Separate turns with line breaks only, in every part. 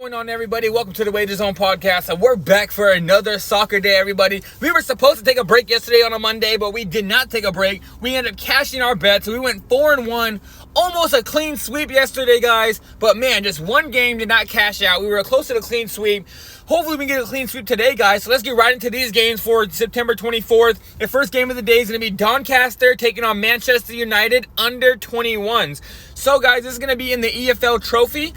What's going on, everybody? Welcome to the Wager Zone podcast, and we're back for another soccer day, everybody. We were supposed to take a break yesterday on a Monday, but we did not take a break. We ended up cashing our bets. We went 4-1, almost a clean sweep yesterday, guys. But man, just one game did not cash out. We were close to the clean sweep. Hopefully we can get a clean sweep today, guys. So let's get right into these games for September 24th. The first game of the day is going to be Doncaster taking on Manchester United under 21s. So, guys, this is going to be in the EFL Trophy.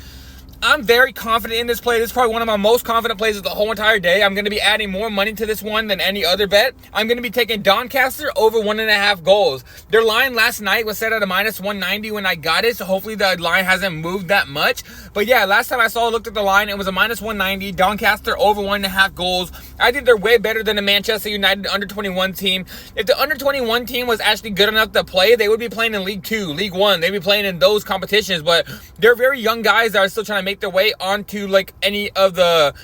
I'm very confident in this play. This is probably one of my most confident plays of the whole entire day. I'm going to be adding more money to this one than any other bet. I'm going to be taking Doncaster over 1.5 goals. Their line last night was set at a minus 190 when I got it, so hopefully the line hasn't moved that much. But yeah, last time I looked at the line, it was a minus 190. Doncaster over 1.5 goals. I think they're way better than the Manchester United under 21 team. If the under 21 team was actually good enough to play, they would be playing in League 2, League 1. They'd be playing in those competitions, but they're very young guys that are still trying to make their way onto like any of the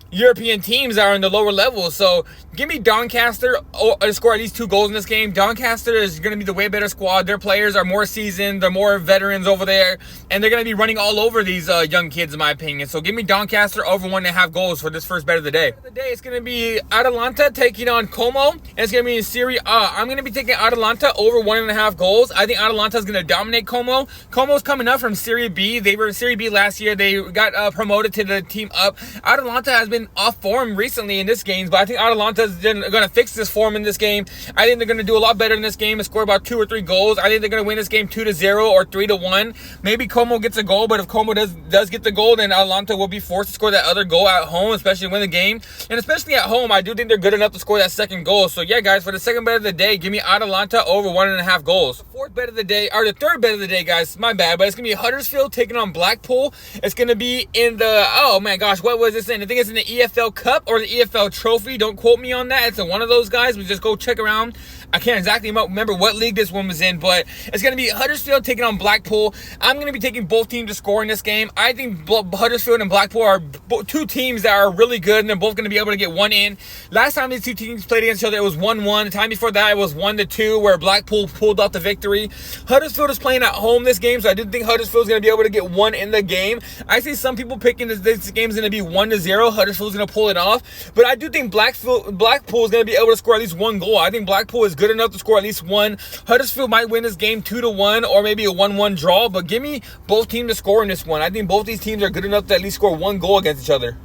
European teams that are in the lower levels. So give me Doncaster to score at least 2 goals in this game. Doncaster is going to be the way better squad. Their players are more seasoned. They're more veterans over there. And they're going to be running all over these young kids, in my opinion. So give me Doncaster over 1.5 goals for this first bet of the day. It's going to be Atalanta taking on Como. And it's going to be in Serie A. I'm going to be taking Atalanta over 1.5 goals. I think Atalanta is going to dominate Como. Como's coming up from Serie B. They were in Serie B last year. They got promoted to the team up. Atalanta has been off form recently in this game, but I think Atalanta is going to fix this form in this game. I think they're going to do a lot better in this game and score about 2 or 3 goals. I think they're going to win this game 2-0 or 3-1. Maybe Como gets a goal, but if Como does get the goal, then Atalanta will be forced to score that other goal at home, especially win the game. And especially at home, I do think they're good enough to score that second goal. So yeah, guys, for the second bet of the day, give me Atalanta over 1.5 goals. The fourth bet of the day, or the third bet of the day, guys, my bad, but it's going to be Huddersfield taking on Blackpool. It's going to be in the, oh my gosh, what was this in? I think it's in the EFL Cup or the EFL Trophy. Don't quote me on that. It's in one of those, guys. We just go check around. I can't exactly remember what league this one was in, but it's going to be Huddersfield taking on Blackpool. I'm going to be taking both teams to score in this game. I think Huddersfield and Blackpool are two teams that are really good, and they're both going to be able to get one in. Last time these two teams played against each other, it was 1-1. The time before that, it was 1-2, where Blackpool pulled off the victory. Huddersfield is playing at home this game, so I do think Huddersfield is going to be able to get one in the game. I see some people picking this game is going to be 1-0. Huddersfield is going to pull it off, but I do think Blackpool is going to be able to score at least one goal. I think Blackpool is good enough to score at least one. Huddersfield might win this game 2-1 or maybe a 1-1 draw, but give me both teams to score in this one. I think both these teams are good enough to at least score one goal against each other.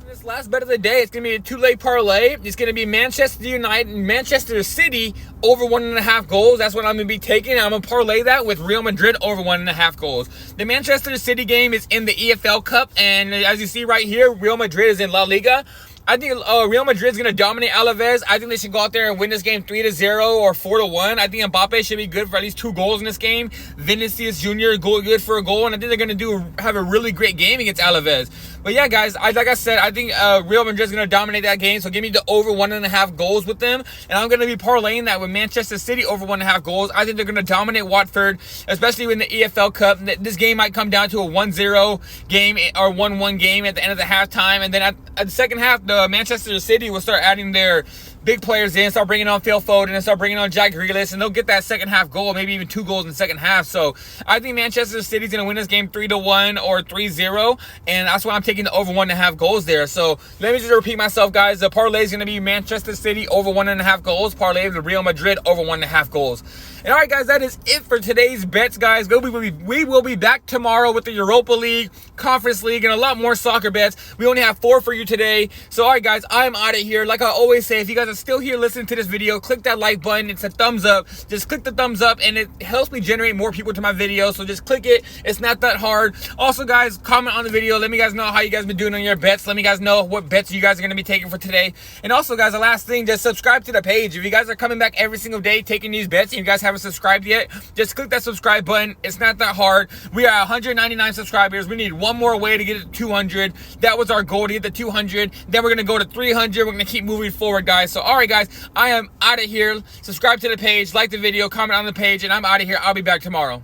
This last bet of the day, it's going to be a two-leg parlay. It's going to be Manchester United and Manchester City over 1.5 goals. That's what I'm going to be taking. I'm going to parlay that with Real Madrid over 1.5 goals. The Manchester City game is in the EFL Cup, and as you see right here, Real Madrid is in La Liga. I think Real Madrid is going to dominate Alaves. I think they should go out there and win this game 3-0 or 4-1. I think Mbappe should be good for at least 2 goals in this game. Vinicius Jr. good for a goal, and I think they're going to have a really great game against Alaves. But yeah, guys, like I said, I think Real Madrid is going to dominate that game. So give me the over 1.5 goals with them, and I'm going to be parlaying that with Manchester City over 1.5 goals. I think they're going to dominate Watford, especially in the EFL Cup. This game might come down to a 1-0 game or 1-1 game at the end of the halftime, and then at the second half, Manchester City will start adding their big players in, start bringing on Phil Foden and start bringing on Jack Grealish, and they'll get that second half goal, maybe even 2 goals in the second half. So I think Manchester City's going to win this game 3-1 or 3-0, and that's why I'm taking the over 1.5 goals there. So let me just repeat myself, guys. The parlay is going to be Manchester City over 1.5 goals, parlay with Real Madrid over 1.5 goals. And all right, guys, that is it for today's bets, guys. We will be back tomorrow with the Europa League, Conference League, and a lot more soccer bets. We only have 4 for you today. So all right, guys, I'm out of here. Like I always say, if you guys are still here listening to this video, click that like button. It's a thumbs up. Just click the thumbs up, and it helps me generate more people to my video. So just click it. It's not that hard. Also, guys, comment on the video. Let me guys know how you guys been doing on your bets. Let me guys know what bets you guys are going to be taking for today. And also, guys, the last thing, just subscribe to the page. If you guys are coming back every single day taking these bets and you guys haven't subscribed yet, just click that subscribe button. It's not that hard. We are 199 subscribers. We need one more way to get it to 200. That was our goal, to get to 200. Then we're going to go to 300. We're going to keep moving forward, guys. So, all right, guys, I am out of here. Subscribe to the page, like the video, comment on the page, and I'm out of here. I'll be back tomorrow.